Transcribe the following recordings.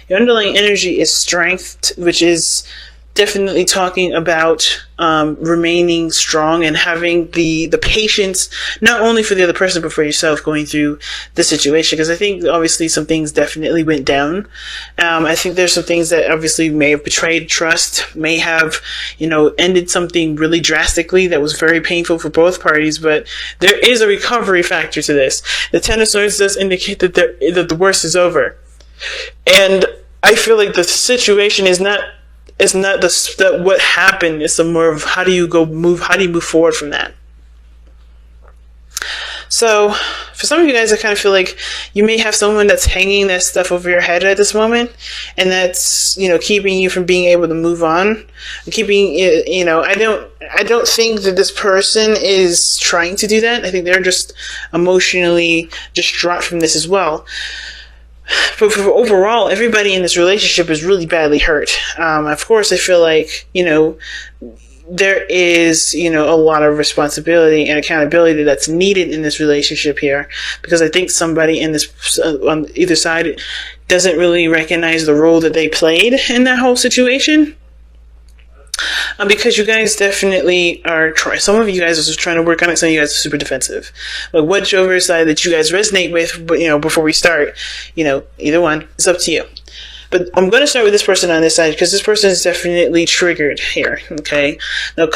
Your underlying energy is strength, which is definitely talking about remaining strong and having the patience, not only for the other person, but for yourself going through the situation. Because I think obviously some things definitely went down. I think there's some things that obviously may have betrayed trust, may have, ended something really drastically that was very painful for both parties. But there is a recovery factor to this. The Ten of Swords does indicate that the worst is over. And I feel like the situation is not what happened. It's more of how do you move forward from that. So for some of you guys, I kind of feel like you may have someone that's hanging that stuff over your head at this moment, and that's, keeping you from being able to move on, keeping I don't think that this person is trying to do that. I think they're just emotionally distraught from this as well. But for overall, everybody in this relationship is really badly hurt. Of course, I feel like, there is, a lot of responsibility and accountability that's needed in this relationship here. Because I think somebody in this, on either side, doesn't really recognize the role that they played in that whole situation. Because you guys definitely are some of you guys are just trying to work on it. Some of you guys are super defensive. Like whichever side that you guys resonate with, but before we start, either one, it's up to you. But I'm going to start with this person on this side because this person is definitely triggered here. Okay, now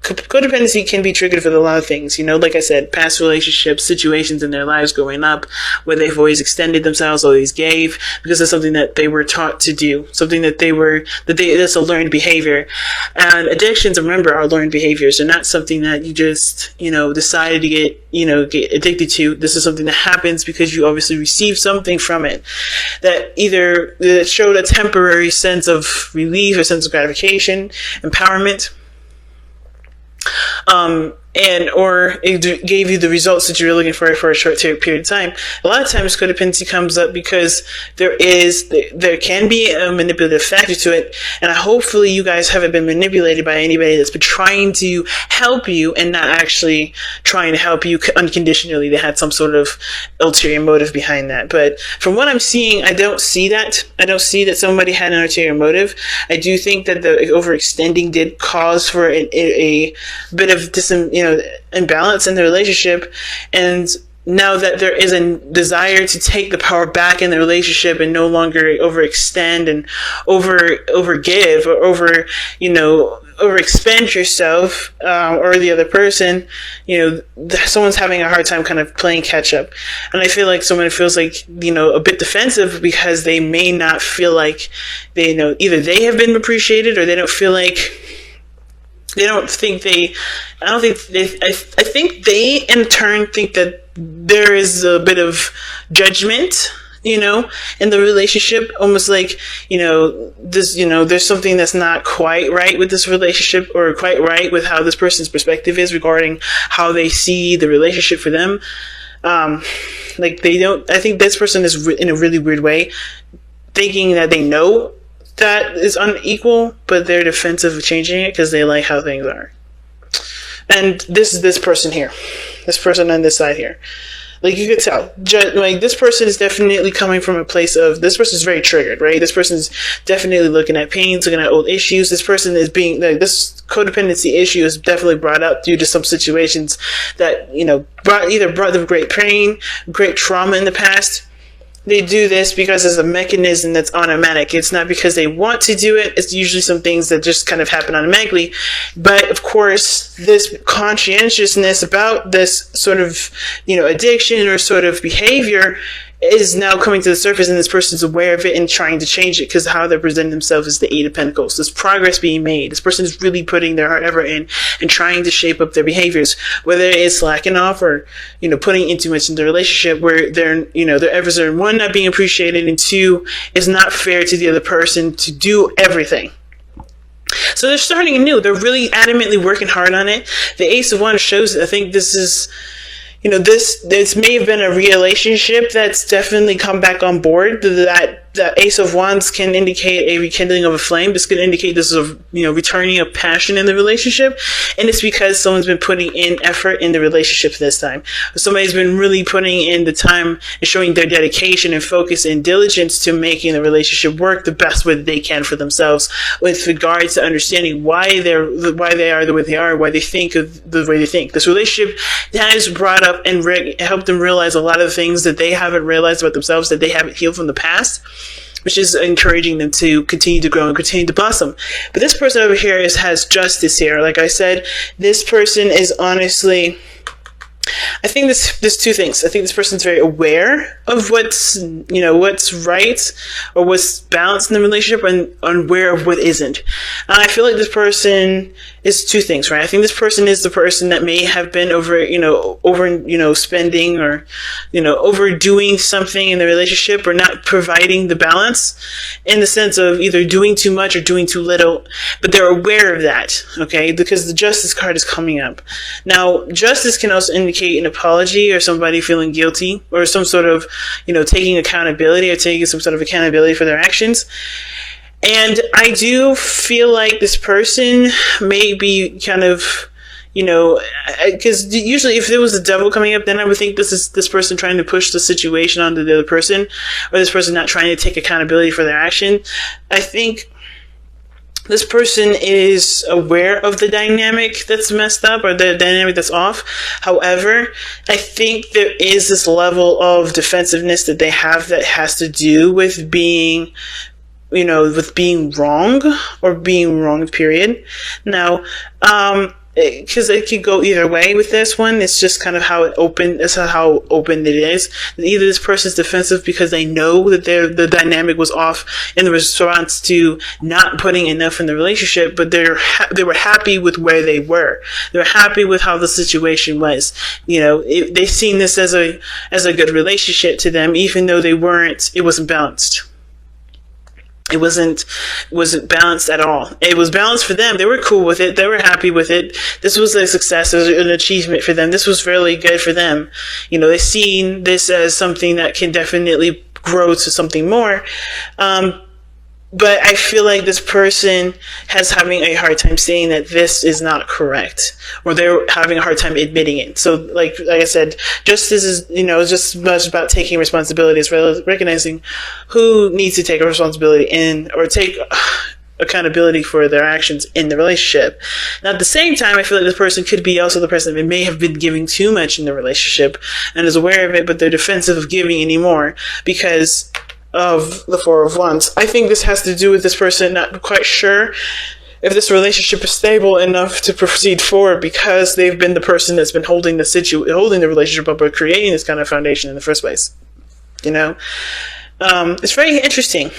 codependency can be triggered for a lot of things. Like I said, past relationships, situations in their lives growing up where they've always extended themselves, always gave, because it's something that they were taught to do, something that that's a learned behavior. And addictions, remember, are learned behaviors. They're not something that you just, decided to get addicted to. This is something that happens because you obviously received something from it that showed a temporary sense of relief, a sense of gratification, empowerment. Or it gave you the results that you were looking for a short period of time. A lot of times codependency comes up because there can be a manipulative factor to it, and hopefully you guys haven't been manipulated by anybody that's been trying to help you and not actually trying to help you unconditionally. They had some sort of ulterior motive behind that. But from what I'm seeing, I don't see that. I don't see that somebody had an ulterior motive. I do think that the overextending did cause for a bit of imbalance in the relationship, and now that there is a desire to take the power back in the relationship and no longer overextend and overgive or overexpend yourself or the other person, someone's having a hard time kind of playing catch up. And I feel like someone feels like, a bit defensive because they may not feel like either they have been appreciated or they don't feel like I think they in turn think that there is a bit of judgment, in the relationship, almost like, there's something that's not quite right with this relationship or quite right with how this person's perspective is regarding how they see the relationship for them. I think this person is in a really weird way thinking that they know that is unequal, but they're defensive of changing it because they like how things are. And this is this person here. This person on this side here. Like, you could tell. This person is definitely coming from a place of, this person is very triggered, right? This person is definitely looking at pains, looking at old issues. This person is being, this codependency issue is definitely brought up due to some situations that, brought them great pain, great trauma in the past. They do this because it's a mechanism that's automatic. It's not because they want to do it. It's usually some things that just kind of happen automatically. But of course, this conscientiousness about this sort of, addiction or sort of behavior is now coming to the surface, and this person's aware of it and trying to change it because how they present themselves is the Eight of Pentacles. There's progress being made. This person is really putting their heart and effort in and trying to shape up their behaviors, whether it's slacking off or, putting in too much in the relationship where their efforts are, one, not being appreciated, and two, it's not fair to the other person to do everything. So they're starting anew. They're really adamantly working hard on it. The Ace of Wands shows, I think this is, this may have been a relationship that's definitely come back on board, that the Ace of Wands can indicate a rekindling of a flame. This could indicate this is a, returning of passion in the relationship. And it's because someone's been putting in effort in the relationship this time. Somebody's been really putting in the time and showing their dedication and focus and diligence to making the relationship work the best way that they can for themselves, with regards to understanding why they are the way they are, why they think of the way they think. This relationship has brought up and helped them realize a lot of things that they haven't realized about themselves, that they haven't healed from the past, which is encouraging them to continue to grow and continue to blossom. But this person over here has justice here. Like I said, this person is honestly, I think there's two things. I think this person's very aware of what's right or what's balanced in the relationship, and unaware of what isn't. And I feel like this person is two things, right? I think this person is the person that may have been over spending or, overdoing something in the relationship, or not providing the balance in the sense of either doing too much or doing too little, but they're aware of that, okay? Because the Justice card is coming up. Now, Justice can also indicate an apology or somebody feeling guilty, or some sort of, taking accountability or taking some sort of accountability for their actions. And I do feel like this person may be kind of, because usually if there was the devil coming up, then I would think this is this person trying to push the situation onto the other person, or this person not trying to take accountability for their action. I think this person is aware of the dynamic that's messed up, or the dynamic that's off. However, I think there is this level of defensiveness that they have that has to do with being wrong, or being wronged, period. Now, because it could go either way with this one. It's just kind of how open it is. Either this person's defensive because they know that the dynamic was off in the response to not putting enough in the relationship, but they were happy with where they were. They're happy with how the situation was. They've seen this as a good relationship to them, even though it wasn't balanced. It wasn't balanced at all. It was balanced for them. They were cool with it. They were happy with it. This was a success. It was an achievement for them. This was really good for them. They've seen this as something that can definitely grow to something more. But I feel like this person has having a hard time saying that this is not correct, or they're having a hard time admitting it. So like I said, justice is, just as much about taking responsibility as well as recognizing who needs to take a responsibility or take accountability for their actions in the relationship. Now, at the same time, I feel like this person could be also the person that may have been giving too much in the relationship and is aware of it, but they're defensive of giving anymore because of the Four of Wands. I think this has to do with this person not quite sure if this relationship is stable enough to proceed forward, because they've been the person that's been holding the relationship up, or creating this kind of foundation in the first place. It's very interesting.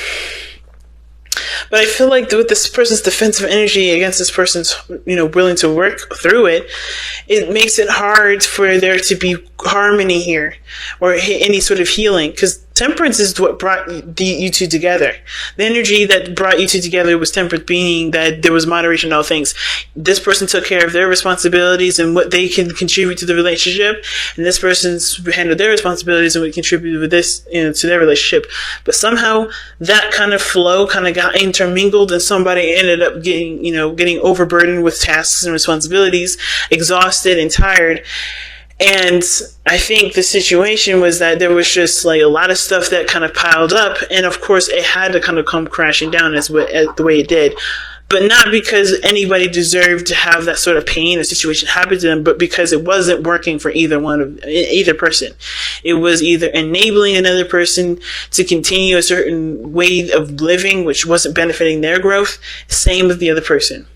But I feel like with this person's defensive energy against this person's, willing to work through it, it makes it hard for there to be harmony here, or any sort of healing, because Temperance is what brought you two together. The energy that brought you two together was temperance, meaning that there was moderation in all things. This person took care of their responsibilities and what they can contribute to the relationship, and this person's handled their responsibilities and what contributed with this, to their relationship. But somehow that kind of flow kind of got intermingled, and somebody ended up getting overburdened with tasks and responsibilities, exhausted and tired. And I think the situation was that there was just like a lot of stuff that kind of piled up, and of course it had to kind of come crashing down as the way it did. But not because anybody deserved to have that sort of pain or situation happen to them, but because it wasn't working for either person. It was either enabling another person to continue a certain way of living, which wasn't benefiting their growth. Same with the other person.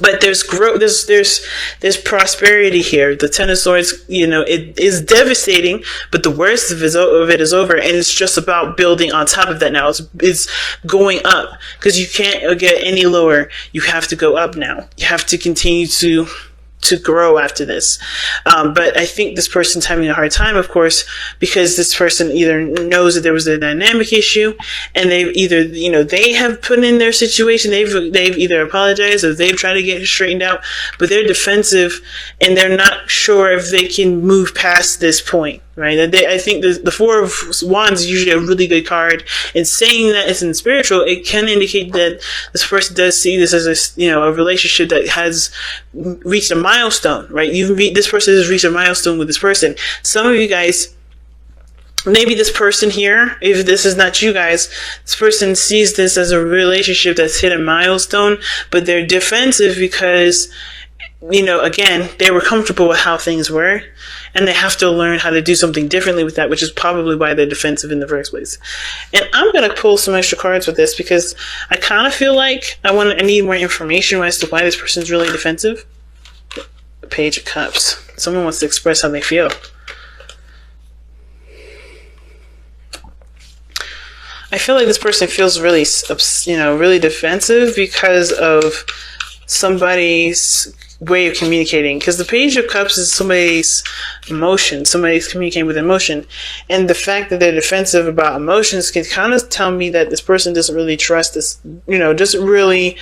But there's growth, there's prosperity here. The Ten of Swords, it is devastating, but the worst of it is over, and it's just about building on top of that now. It's going up, because you can't get any lower. You have to go up now. You have to continue to grow after this. But I think this person's having a hard time, of course, because this person either knows that there was a dynamic issue, and they've either, they have put in their situation, they've either apologized or they've tried to get it straightened out, but they're defensive and they're not sure if they can move past this point, right? I think the Four of Wands is usually a really good card. And saying that it's in spiritual, it can indicate that this person does see this as a relationship that has reached a milestone, right? This person has reached a milestone with this person. Some of you guys, maybe this person here, if this is not you guys, this person sees this as a relationship that's hit a milestone, but they're defensive because, again, they were comfortable with how things were, and they have to learn how to do something differently with that, which is probably why they're defensive in the first place. And I'm going to pull some extra cards with this because I kind of feel like I need more information as to why this person's really defensive. The Page of Cups. Someone wants to express how they feel. I feel like this person feels really, really defensive because of somebody's way of communicating. Because the Page of Cups is somebody's emotion. Somebody's communicating with emotion. And the fact that they're defensive about emotions can kind of tell me that this person doesn't really trust this, doesn't really,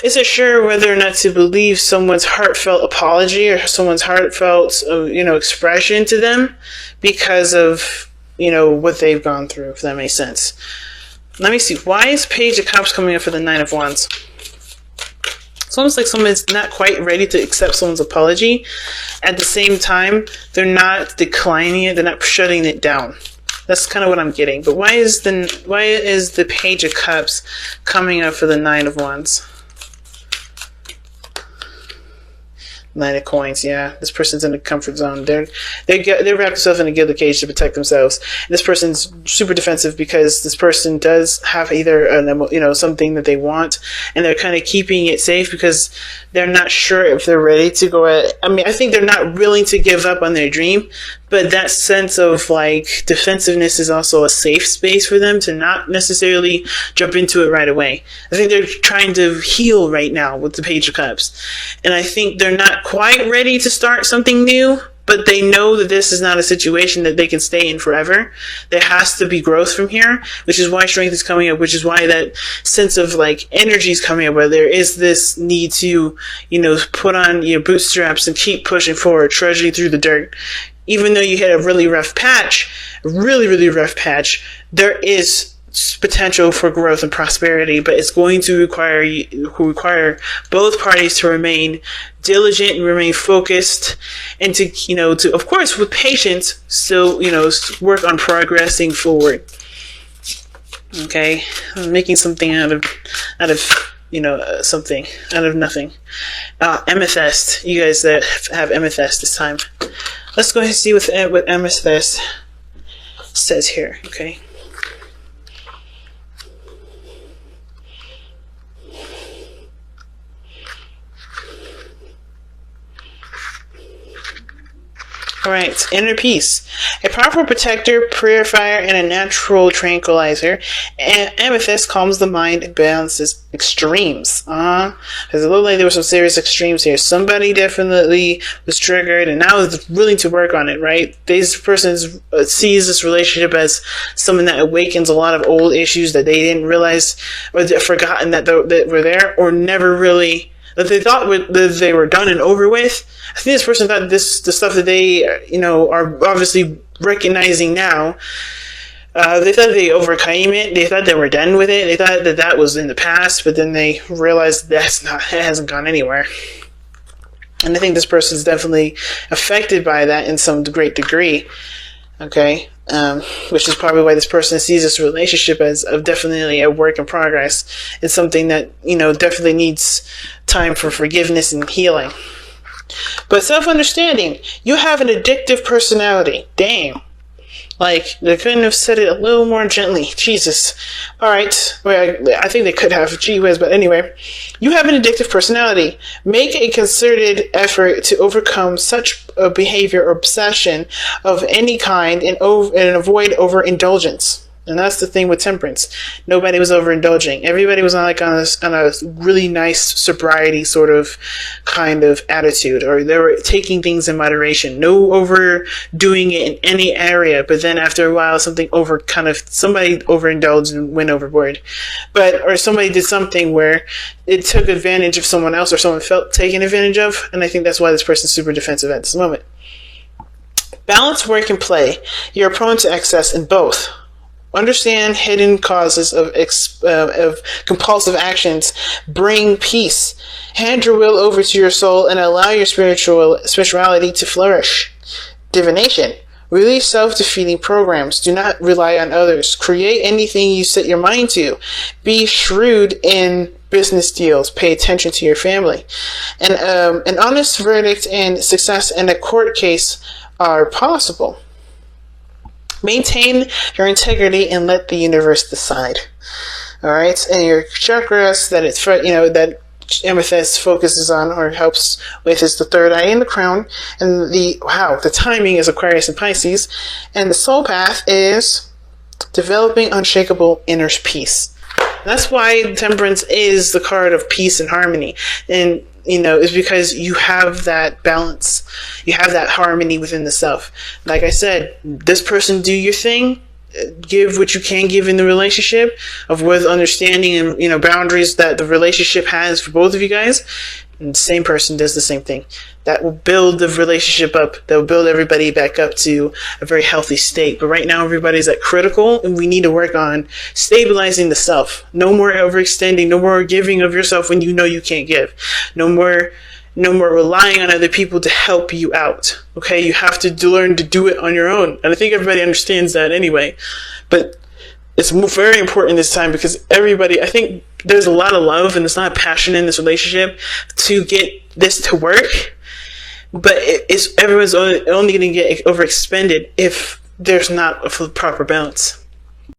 isn't sure whether or not to believe someone's heartfelt apology or someone's heartfelt, expression to them because of, what they've gone through, if that makes sense. Let me see. Why is Page of Cups coming up for the Nine of Wands? It's almost like someone's not quite ready to accept someone's apology. At the same time, they're not declining it. They're not shutting it down. That's kind of what I'm getting. But why is the Page of Cups coming up for the Nine of Wands? Nine of Coins, yeah. This person's in a comfort zone. They wrap themselves in a gilded cage to protect themselves. And this person's super defensive because this person does have either something that they want, and they're kind of keeping it safe because they're not sure if they're ready to go at. I think they're not willing to give up on their dream, but that sense of defensiveness is also a safe space for them to not necessarily jump into it right away. I think they're trying to heal right now with the Page of Cups. And I think they're not quite ready to start something new, but they know that this is not a situation that they can stay in forever. There has to be growth from here, which is why strength is coming up, which is why that sense of energy is coming up, where there is this need to, put on your bootstraps and keep pushing forward, trudging through the dirt. Even though you hit a really, really rough patch, there is potential for growth and prosperity, but it's going to require both parties to remain diligent and remain focused, and to of course with patience still work on progressing forward. Okay, I'm making something out of something out of nothing. Amethyst. You guys that have amethyst this time. Let's go ahead and see what amethyst says here. Okay. Alright, inner peace. A powerful protector, purifier, and a natural tranquilizer. Amethyst calms the mind and balances extremes. Because it looked like there were some serious extremes here. Somebody definitely was triggered and now is willing to work on it, right? This person sees this relationship as something that awakens a lot of old issues that they didn't realize or forgotten that were there, or never really, that they thought that they were done and over with. I think this person thought the stuff that they, are obviously recognizing now, they thought they overcame it. They thought they were done with it. They thought that was in the past, but then they realized it hasn't gone anywhere. And I think this person is definitely affected by that in some great degree. Okay. Which is probably why this person sees this relationship as definitely a work in progress. It's something that, definitely needs time for forgiveness and healing. But self-understanding, you have an addictive personality. Damn. They couldn't have said it a little more gently. Jesus. Alright. Well, I think they could have. Gee whiz. But anyway. You have an addictive personality. Make a concerted effort to overcome such a behavior or obsession of any kind and avoid overindulgence. And that's the thing with temperance. Nobody was overindulging. Everybody was on a really nice sobriety sort of kind of attitude, or they were taking things in moderation. No overdoing it in any area. But then after a while, somebody overindulged and went overboard. Or somebody did something where it took advantage of someone else, or someone felt taken advantage of. And I think that's why this person's super defensive at this moment. Balance work and play. You're prone to excess in both. Understand hidden causes of compulsive actions. Bring peace. Hand your will over to your soul and allow your spirituality to flourish. Divination. Release self-defeating programs. Do not rely on others. Create anything you set your mind to. Be shrewd in business deals. Pay attention to your family. And an honest verdict and success in a court case are possible. Maintain your integrity and let the universe decide. All right, and your chakras that amethyst focuses on or helps with is the third eye and the crown, and the timing is Aquarius and Pisces, and the soul path is developing unshakable inner peace. That's why Temperance is the card of peace and harmony, and is because you have that balance, you have that harmony within the self. Like I said, this person, do your thing, give what you can give in the relationship with understanding and boundaries that the relationship has for both of you guys, and the same person does the same thing. That will build the relationship up, that will build everybody back up to a very healthy state. But right now everybody's at critical, and we need to work on stabilizing the self. No more overextending, no more giving of yourself when you know you can't give. No more relying on other people to help you out. Okay, you have to learn to do it on your own. And I think everybody understands that anyway. But it's very important this time because I think there's a lot of love and there's not passion in this relationship to get this to work. But everyone's only going to get overexpended if there's not a proper balance.